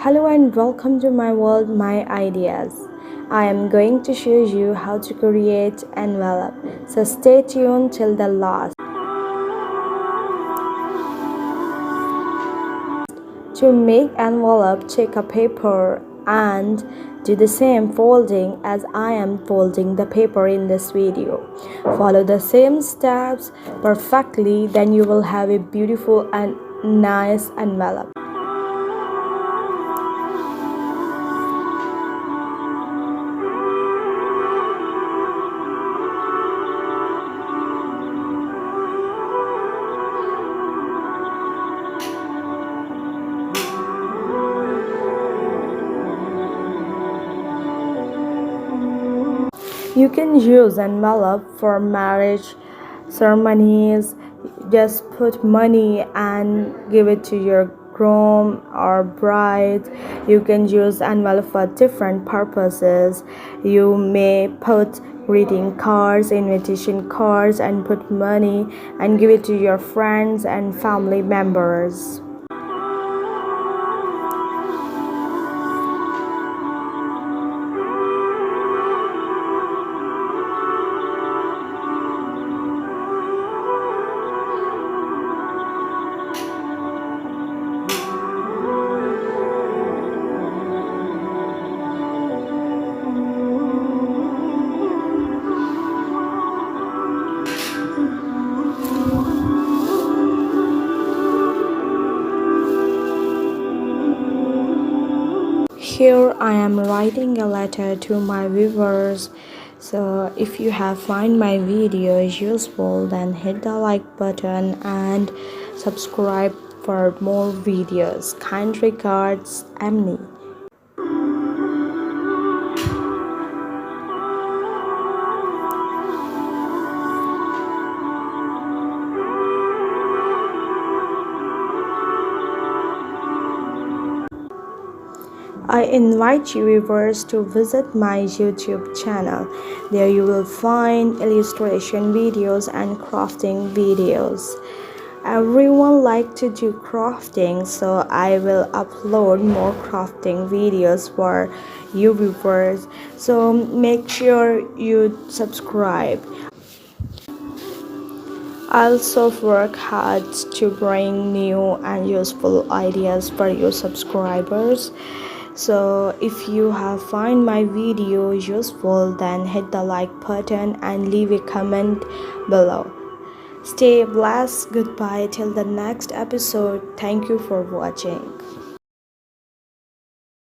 Hello and welcome to my world, my ideas. I am going to show you how to create envelope. So stay tuned till the last. To make envelope, take a paper and do the same folding as I am folding the paper in this video. Follow the same steps perfectly, then you will have a beautiful and nice envelope. You can use envelope for marriage ceremonies. Just put money and give it to your groom or bride. You can use envelope for different purposes. You may put greeting cards, invitation cards, and put money and give it to your friends and family members. Here I am writing a letter to my viewers. So if you have find my video useful, then hit the like button and subscribe for more videos. Kind regards, Emily. I invite you viewers to visit my YouTube channel. There you will find illustration videos and crafting videos. Everyone like to do crafting, so I will upload more crafting videos for you viewers. So make sure you subscribe. I also work hard to bring new and useful ideas for your subscribers. So if you have find my video useful, then hit the like button and leave a comment below. Stay blessed. Goodbye till the next episode. Thank you for watching.